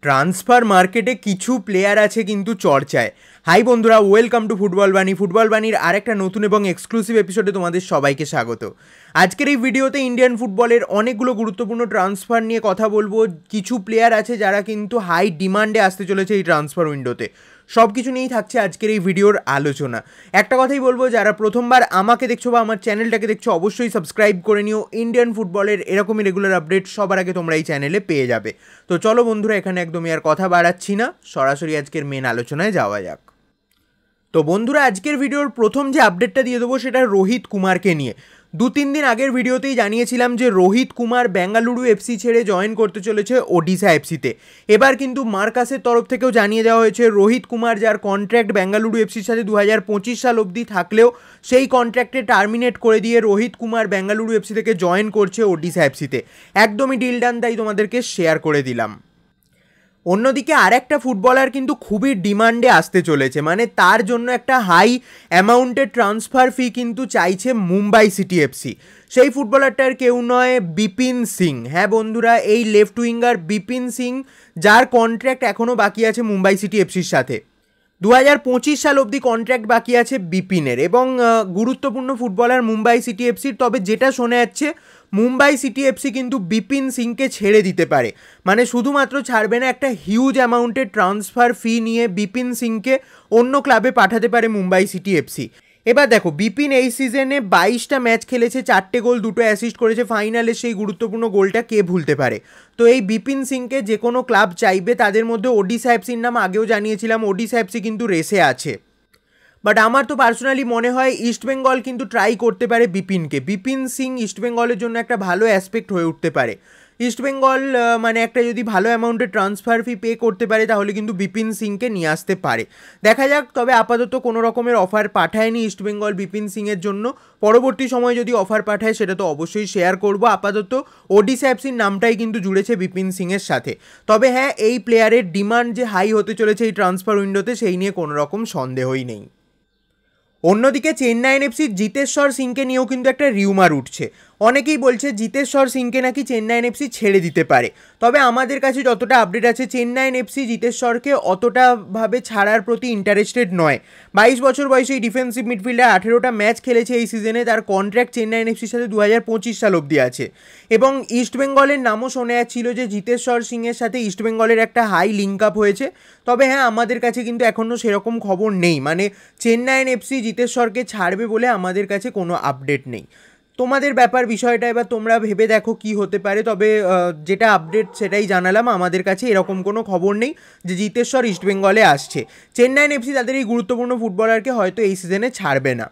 Transfer মার্কেটে কিছু player আছে কিন্তু চর্চায়। হাই বন্ধুরা, ওয়েলকাম টু ফুটবল বাণী। ফুটবল বাণীর আরেকটা নতুন এবং এক্সক্লুসিভ এপিসোডে তোমাদের সবাইকে স্বাগত। আজকের এই ভিডিওতে ইন্ডিয়ান ফুটবলের অনেকগুলো গুরুত্বপূর্ণ ট্রান্সফার নিয়ে কথা বলবো। কিছু প্লেয়ার আছে যারা কিন্তু হাই ডিমান্ডে আসতে চলেছে এই ট্রান্সফার উইন্ডোতে। সব কিছু নিয়েই থাকছে আজকের এই ভিডিওর আলোচনা। একটা কথাই বলবো, যারা প্রথমবার আমাকে দেখছো বা আমার চ্যানেলটাকে দেখছো অবশ্যই সাবস্ক্রাইব করে নিও। ইন্ডিয়ান ফুটবলের এরকমই রেগুলার আপডেট সবার আগে তোমরা এই চ্যানেলে পেয়ে যাবে। তো চলো বন্ধুরা, এখানে একদমই আর কথা বাড়াচ্ছি না, সরাসরি আজকের মেন আলোচনায় যাওয়া যাক। তো বন্ধুরা, আজকের ভিডিওর প্রথম যে আপডেটটা দিয়ে দেবো সেটা রোহিত কুমারকে নিয়ে। 2-3 দিন আগের ভিডিওতেই জানিয়েছিলাম যে রোহিত কুমার বেঙ্গালুরু এফসি ছেড়ে জয়েন করতে চলেছে ওডিশা এফসিতে। এবার কিন্তু মার্কাসের তরফ থেকেও জানিয়ে দেওয়া হয়েছে রোহিত কুমার, যার কন্ট্রাক্ট বেঙ্গালুরু এফসির সাথে 2025 সাল অবধি থাকলেও সেই কন্ট্রাক্টে টার্মিনেট করে দিয়ে রোহিত কুমার বেঙ্গালুরু এফসি থেকে জয়েন করছে ওডিশা এফসিতে। একদমই ডিল ডান, তাই তোমাদেরকে শেয়ার করে দিলাম। অন্যদিকে আরেকটা ফুটবলার কিন্তু খুবই ডিমান্ডে আসতে চলেছে, মানে তার জন্য একটা হাই অ্যামাউন্টের ট্রান্সফার ফি কিন্তু চাইছে মুম্বাই সিটি এফসি। সেই ফুটবলারটার কেউ নয়, বিপিন সিং। হ্যাঁ বন্ধুরা, এই লেফট উইঙ্গার বিপিন সিং, যার কন্ট্রাক্ট এখনও বাকি আছে মুম্বাই সিটি এফসির সাথে। 2025 সাল অবধি কন্ট্রাক্ট বাকি আছে বিপিনের, এবং গুরুত্বপূর্ণ ফুটবলার মুম্বাই সিটি এফসির। তবে যেটা শোনা যাচ্ছে, মুম্বাই সিটি এফসি কিন্তু বিপিন সিংকে ছেড়ে দিতে পারে। মানে শুধুমাত্র ছাড়বে না, একটা হিউজ অ্যামাউন্টের ট্রান্সফার ফি নিয়ে বিপিন সিংকে অন্য ক্লাবে পাঠাতে পারে মুম্বাই সিটি এফসি। এবার দেখো, বিপিন এই সিজনে 22টা ম্যাচ খেলেছে, 4টে গোল 2টো অ্যাসিস্ট করেছে। ফাইনালে সেই গুরুত্বপূর্ণ গোলটা কে ভুলতে পারে। তো এই বিপিন সিংকে যে কোনো ক্লাব চাইবে, তাদের মধ্যে ওডিশা এফসির নাম আগেও জানিয়েছিলাম। ওডিশা এফসি কিন্তু রেসে আছে, বাট আমার তো পার্সোনালি মনে হয় ইস্টবেঙ্গল কিন্তু ট্রাই করতে পারে বিপিনকে। বিপিন সিং ইস্টবেঙ্গলের জন্য একটা ভালো অ্যাসপেক্ট হয়ে উঠতে পারে। ইস্টবেঙ্গল মানে একটা যদি ভালো অ্যামাউন্টের ট্রান্সফার ফি পে করতে পারে, তাহলে কিন্তু বিপিন সিংকে নিয়ে আসতে পারে। দেখা যাক। তবে আপাতত কোনো রকমের অফার পাঠায়নি ইস্টবেঙ্গল বিপিন সিংয়ের জন্য। পরবর্তী সময় যদি অফার পাঠায় সেটা তো অবশ্যই শেয়ার করব। আপাতত ওডিশা এফসির নামটাই কিন্তু জুড়েছে বিপিন সিংয়ের সাথে। তবে হ্যাঁ, এই প্লেয়ারের ডিমান্ড যে হাই হতে চলেছে এই ট্রান্সফার উইন্ডোতে, সেই নিয়ে কোনো রকম সন্দেহই নেই। অন্যদিকে চেন্নাইন এফসির জিতেশ্বর সিংকে নিয়েও কিন্তু একটা রিউমার উঠছে। অনেকেই বলছে জিতেশ্বর সিংকে নাকি চেন্নাইন এফসি ছেড়ে দিতে পারে। তবে আমাদের কাছে যতটা আপডেট আছে, চেন্নাইন এফসি জিতেশ্বরকে অতটাভাবে ছাড়ার প্রতি ইন্টারেস্টেড নয়। 22 বছর বয়সে এই ডিফেন্সিভ মিডফিল্ডার 18টা ম্যাচ খেলেছে এই সিজনে। তার কন্ট্রাক্ট চেন্নাইন এফসির সাথে 2025 সাল অবধি আছে। এবং ইস্টবেঙ্গলের নামও শোনা যাচ্ছিল যে জিতেশ্বর সিংয়ের সাথে ইস্টবেঙ্গলের একটা হাই লিঙ্ক আপ হয়েছে। তবে হ্যাঁ, আমাদের কাছে কিন্তু এখনও সেরকম খবর নেই, মানে চেন্নাইন এফসি জিতেশ্বরকে ছাড়বে বলে আমাদের কাছে কোনো আপডেট নেই। তোমাদের ব্যাপার বিষয়টা এবার তোমরা ভেবে দেখো কি হতে পারে। তবে যেটা আপডেট সেটাই জানালাম, আমাদের কাছে এরকম কোনো খবর নেই যে জিতেশ্বর ইস্টবেঙ্গলে আসছে। চেন্নাইন এফসি তাদের এই গুরুত্বপূর্ণ ফুটবলারকে হয়তো এই সিজনে ছাড়বে না।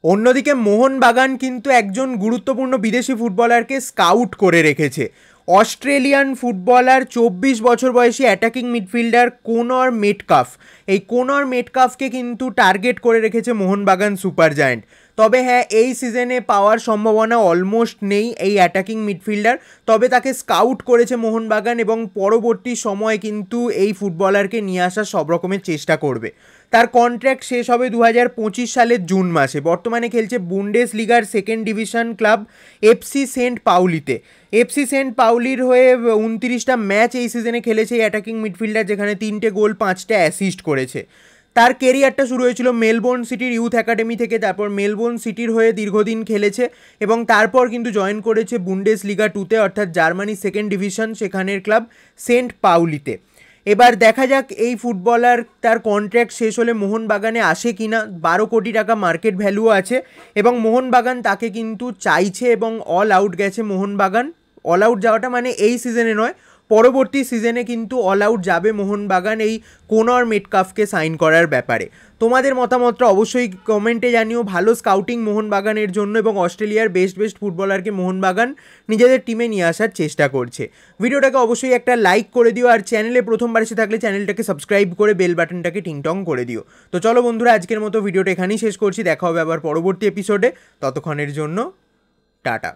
অন্যদিকে মোহনবাগান কিন্তু একজন গুরুত্বপূর্ণ বিদেশি ফুটবলারকে স্কাউট করে রেখেছে। অস্ট্রেলিয়ান ফুটবলার 24 বছর বয়সী অ্যাটাকিং মিডফিল্ডার কোনর মেটকাফ। এই কোনর মেটকাফকে কিন্তু টার্গেট করে রেখেছে মোহনবাগান সুপার জায়ান্ট। তবে হ্যাঁ, এই সিজনে পাওয়ার সম্ভাবনা অলমোস্ট নেই এই অ্যাটাকিং মিডফিল্ডার। তবে তাকে স্কাউট করেছে মোহনবাগান, এবং পরবর্তী সময় কিন্তু এই ফুটবলারকে নিয়ে আসার সব রকমের চেষ্টা করবে। তার কন্ট্রাক্ট শেষ হবে 2025 সালের জুন মাসে। বর্তমানে খেলছে বুন্ডেস লিগার second division club FC Saint পাউলিতে। এফসি সেন্ট পাউলির হয়ে 29টা ম্যাচ এই সিজনে খেলেছে এই অ্যাটাকিং মিডফিল্ডার, যেখানে 3টে গোল 5টা অ্যাসিস্ট করেছে। তার কেরিয়ারটা শুরু হয়েছিল মেলবোর্ন সিটির ইউথ একাডেমি থেকে। তারপর মেলবোর্ন সিটির হয়ে দীর্ঘদিন খেলেছে, এবং তারপর কিন্তু জয়েন করেছে বুন্ডেস লিগা 2তে, অর্থাৎ জার্মানি সেকেন্ড ডিভিশন, সেখানের ক্লাব সেন্ট পাউলিতে। এবার দেখা যাক এই ফুটবলার তার কন্ট্রাক্ট শেষ হলে মোহনবাগানে আসে কিনা। 12 কোটি টাকা মার্কেট ভ্যালুও আছে, এবং মোহনবাগান তাকে কিন্তু চাইছে, এবং অল আউট গেছে মোহনবাগান। অল আউট যাওয়াটা মানে এই সিজনে নয়, পরবর্তী সিজনে কিন্তু অল আউট যাবে মোহনবাগান এই কোনর মেটকাফকে সাইন করার ব্যাপারে। তোমাদের মতামতটা অবশ্যই কমেন্টে জানিও। ভালো স্কাউটিং মোহনবাগানের জন্য, এবং অস্ট্রেলিয়ার বেস্ট ফুটবলারকে মোহনবাগান নিজেদের টিমে নিয়ে আসার চেষ্টা করছে। ভিডিওটাকে অবশ্যই একটা লাইক করে দিও, আর চ্যানেলে প্রথমবার এসে থাকলে চ্যানেলটাকে সাবস্ক্রাইব করে বেল বাটনটাকে টিংটং করে দিও। তো চলো বন্ধুরা, আজকের মতো ভিডিওটা এখানেই শেষ করছি। দেখা হবে আবার পরবর্তী এপিসোডে। ততক্ষণের জন্য টাটা।